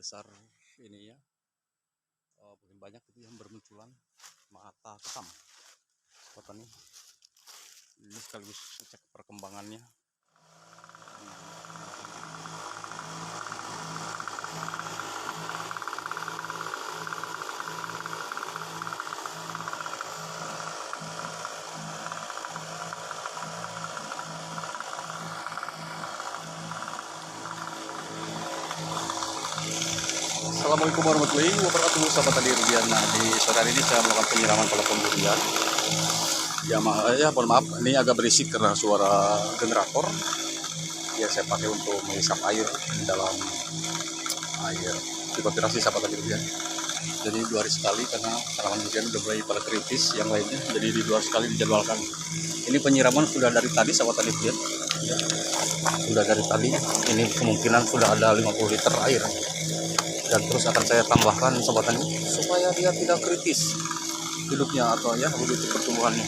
besar ini ya, makin banyak itu yang bermunculan mata ketam seperti ini sekaligus cek perkembangannya. Assalamualaikum warahmatullahi wabarakatuh, sahabat tadi Rudian. Nah, di sore hari ini saya melakukan penyiraman pada pohon durian. Ya, mohon maaf, ini agak berisik karena suara generator. Ya, saya pakai untuk menghisap air di dalam air evaporasi, sahabat tadi Rudian. Jadi 2 hari sekali karena tanaman durian udah mulai pada kritis, yang lainnya. Jadi di 2 hari sekali dijadwalkan. Ini penyiraman sudah dari tadi, sahabat tadi Rudian. Ya, sudah dari tadi. Ini kemungkinan sudah ada 50 liter air. Dan terus akan saya tambahkan sobat tani supaya dia tidak kritis hidupnya atau ya begitu pertumbuhannya.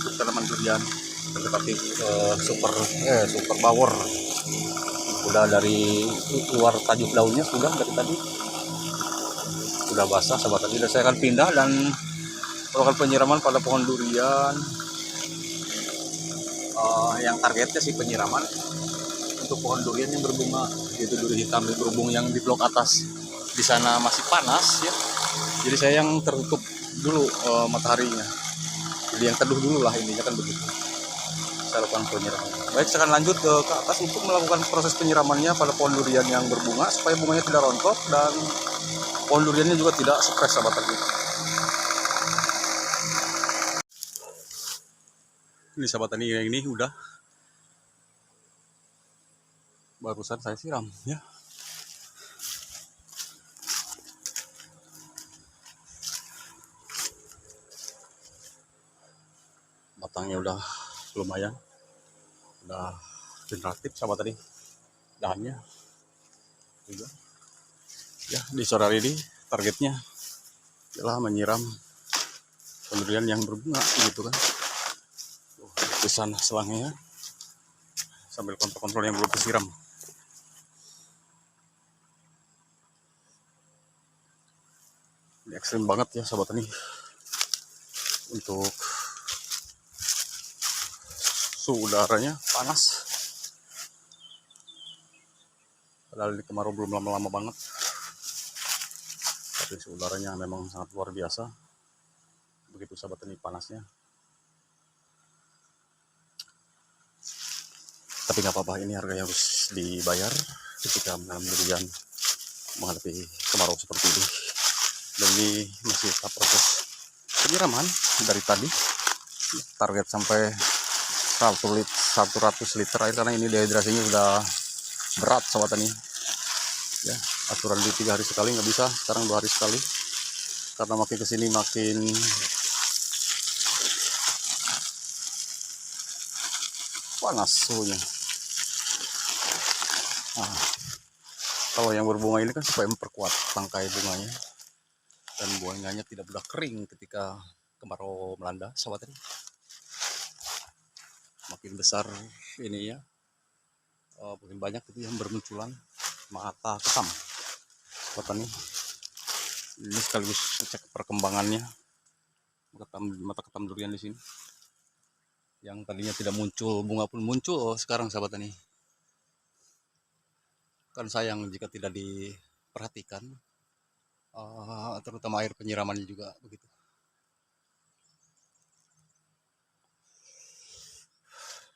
Untuk tanaman durian tetapi super power udah dari luar tajuk daunnya sudah dari tadi sudah basah sobat tani. Dan saya akan pindah dan melakukan penyiraman pada pohon durian yang targetnya sih penyiraman untuk pohon durian yang berbunga, yaitu duri hitam berhubung yang di blok atas di sana masih panas ya. Jadi saya yang tertutup dulu mataharinya. Jadi yang teduh dulu lah ininya kan begitu. Saya lakukan penyiraman. Baik, saya akan lanjut ke atas untuk melakukan proses penyiramannya pada pohon durian yang berbunga supaya bunganya tidak rontok dan pohon duriannya juga tidak stres sahabat tani. Ini sahabat tani yang ini udah barusan saya siram ya. Batangnya udah lumayan, udah generatif sahabat tadi, dahannya juga. Ya, di sore hari ini targetnya adalah menyiram durian yang berbunga gitu kan. Di sana selangnya sambil kontrol yang belum disiram. Ini ekstrim banget ya sahabat tani untuk suhu udaranya panas. Padahal di kemarau belum lama-lama banget, tapi suhu udaranya memang sangat luar biasa. Begitu sahabat tani panasnya. Tapi nggak apa-apa, ini harganya harus dibayar ketika menanam durian menghadapi kemarau seperti ini. Dan ini masih tahap proses penyiraman dari tadi. Target sampai 100 liter air karena ini dehidrasinya sudah berat sahabat tani. Ya, aturan di 3 hari sekali nggak bisa, sekarang 2 hari sekali. Karena makin kesini makin panas suhunya. Nah, kalau yang berbunga ini kan supaya memperkuat tangkai bunganya dan bunganya tidak mudah kering ketika kemarau melanda sahabat tani. Makin besar ini ya, makin banyak itu yang bermunculan mata ketam sahabat tani. Ini sekaligus cek perkembangannya mata ketam durian di sini. Yang tadinya tidak muncul bunga pun muncul sekarang sahabat tani. Kan sayang jika tidak diperhatikan, terutama air penyiramannya juga begitu.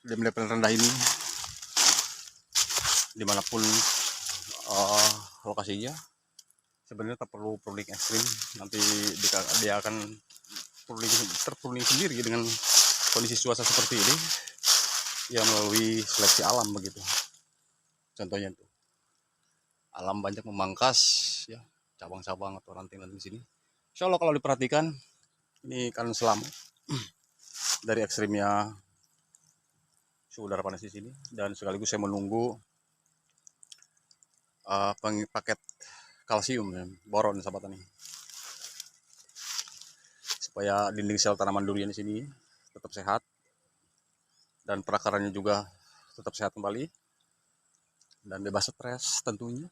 Di level rendah ini dimanapun lokasinya sebenarnya tak perlu pruning ekstrim, nanti dia akan terpruning sendiri dengan kondisi cuaca seperti ini ya, melalui seleksi alam begitu. Contohnya itu alam banyak memangkas ya cabang-cabang atau ranting-ranting sini. Insya Allah kalau diperhatikan ini kan selamat dari ekstrimnya suhu udara panas di sini. Dan sekaligus saya menunggu paket kalsium boron sahabat tani supaya dinding sel tanaman durian di sini tetap sehat dan perakarannya juga tetap sehat kembali dan bebas stres tentunya.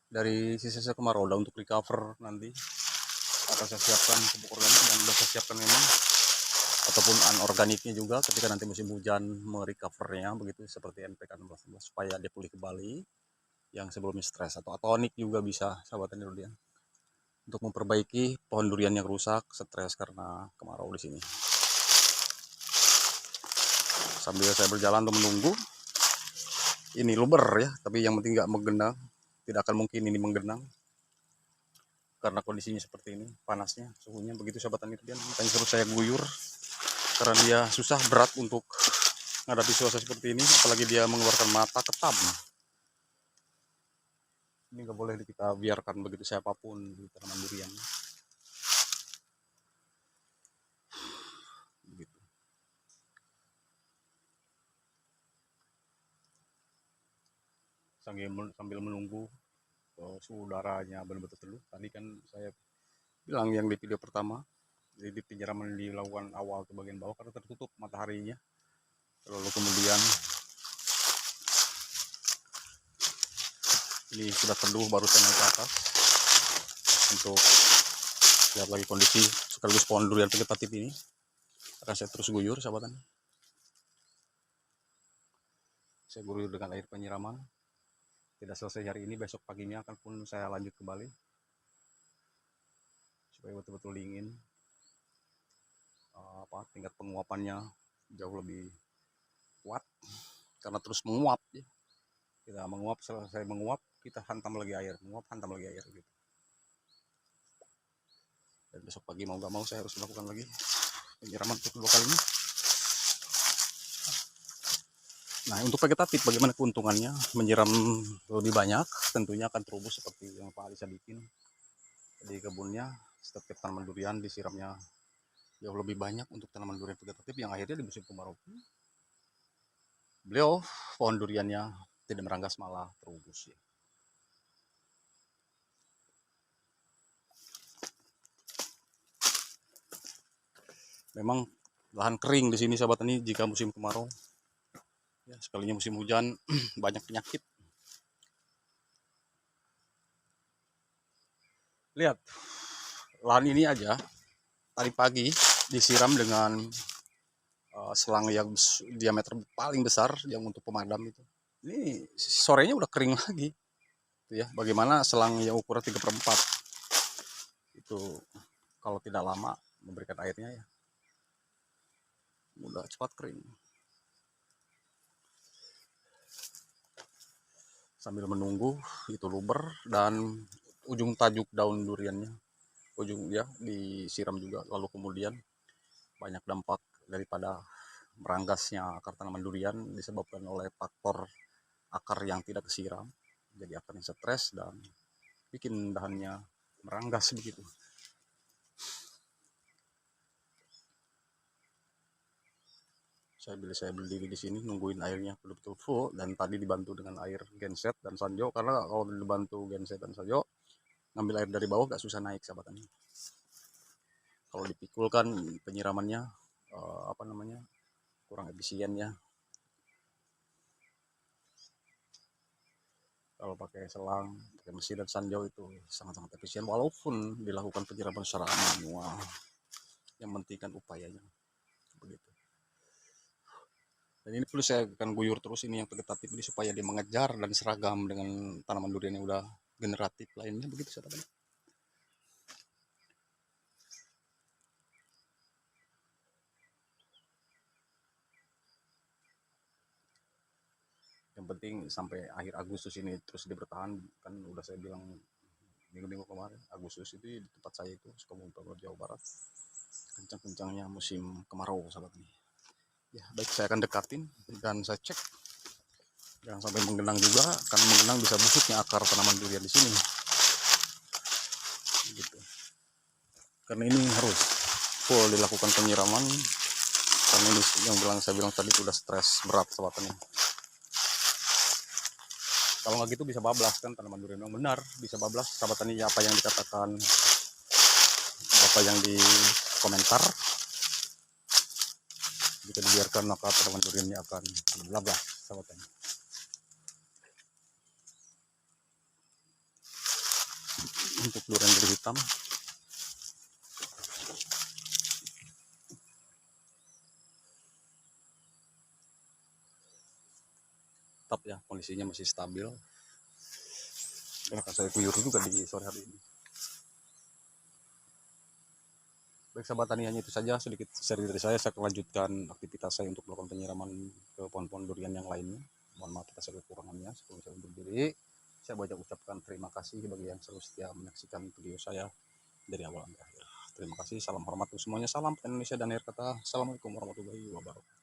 dari sisa-sisa kemarau udah untuk recover nanti akan saya siapkan pupuk organik dan udah saya siapkan memang, ataupun anorganiknya juga ketika nanti musim hujan merecovernya begitu, seperti NPK 16 supaya dia pulih kembali yang sebelumnya stres, atau atonik juga bisa sahabat tani durian untuk memperbaiki pohon durian yang rusak stres karena kemarau di sini. Sambil saya berjalan untuk menunggu ini luber ya, tapi yang penting nggak menggenang, tidak akan mungkin ini menggenang karena kondisinya seperti ini, panasnya suhunya begitu sahabat tani durian. Makanya terus saya guyur karena dia susah berat untuk menghadapi suasana seperti ini, apalagi dia mengeluarkan mata ketam. Ini nggak boleh kita biarkan begitu siapapun di tanaman durian. Begitu. Sambil menunggu suhu udaranya benar-benar teduh. Tadi kan saya bilang yang di video pertama, jadi di penyiraman dilakukan awal ke bagian bawah karena tertutup mataharinya. Lalu kemudian ini sudah teduh, baru saya naik ke atas untuk lihat lagi kondisi sekaligus pohon durian vegetatif ini. Akan saya terus guyur sahabatan. Saya guyur dengan air penyiraman. Tidak selesai hari ini, besok paginya akan pun saya lanjut kembali supaya betul-betul dingin. Tingkat penguapannya jauh lebih kuat karena terus menguap ya. Kita menguap, selesai menguap kita hantam lagi air, menguap hantam lagi air gitu. Dan besok pagi mau nggak mau saya harus melakukan lagi penyiraman untuk kedua kalinya. Nah, untuk vegetatif bagaimana keuntungannya? Menyiram lebih banyak tentunya akan terubus seperti yang Pak Alisa bikin di kebunnya. Setiap tanaman durian disiramnya jauh lebih banyak untuk tanaman durian vegetatif yang akhirnya di musim kemarau beliau pohon duriannya tidak meranggas malah terubus ya. Memang lahan kering di sini sahabat tani jika musim kemarau. Ya, sekalinya musim hujan banyak penyakit. Lihat lahan ini aja tadi pagi disiram dengan selang yang diameter paling besar yang untuk pemadam itu. Ini sorenya udah kering lagi. Ya, bagaimana selang yang ukuran 3/4 itu kalau tidak lama memberikan airnya ya udah cepat kering. Sambil menunggu itu luber dan ujung tajuk daun duriannya ujung ya disiram juga, lalu kemudian banyak dampak daripada meranggasnya akar tanaman durian disebabkan oleh faktor akar yang tidak kesiram, jadi akarnya stres dan bikin dahannya meranggas begitu. Saya berdiri di sini nungguin airnya betul-betul full, dan tadi dibantu dengan air genset dan sanjo, karena kalau dibantu genset dan sanjo ngambil air dari bawah gak susah naik sahabat tani. Kalau dipikul kan penyiramannya kurang efisien ya. Kalau pakai selang, pakai mesin dan sanjo itu sangat-sangat efisien walaupun dilakukan penyiraman secara manual. Yang penting kan upayanya begitu. Dan ini perlu saya akan guyur terus ini yang vegetatif ini supaya dia mengejar dan seragam dengan tanaman durian yang udah generatif lainnya begitu sahabat. Yang penting sampai akhir Agustus ini terus dia bertahan, kan udah saya bilang minggu-minggu kemarin, Agustus itu di tempat saya itu Sukabumi Jawa Barat kencang-kencangnya musim kemarau sahabat ini. Ya baik, saya akan dekatin dan saya cek jangan sampai menggenang juga, karena menggenang bisa busuknya akar tanaman durian di sini gitu. Karena ini harus full dilakukan penyiraman karena ini yang saya bilang tadi sudah stres berat sahabatnya. Kalau nggak gitu bisa bablas kan tanaman durian, yang benar bisa bablas sahabat tani. Apa yang dikatakan bapak yang di komentar, jika dibiarkan maka tanaman duriannya akan bablas sahabat tani. untuk durian dari hitam. Tetap ya kondisinya masih stabil. Dan akan saya kuyur juga di sore hari ini. Baik sahabat tani, hanya itu saja sedikit sharing dari saya. Saya akan lanjutkan aktivitas saya untuk melakukan penyiraman ke pohon-pohon durian yang lainnya. Mohon maaf atas kekurangannya. Sebelum saya undur diri, saya banyak ucapkan terima kasih bagi yang selalu setia menyaksikan video saya dari awal sampai akhir. Terima kasih, salam hormat untuk semuanya, salam Indonesia dan akhir kata, assalamualaikum warahmatullahi wabarakatuh.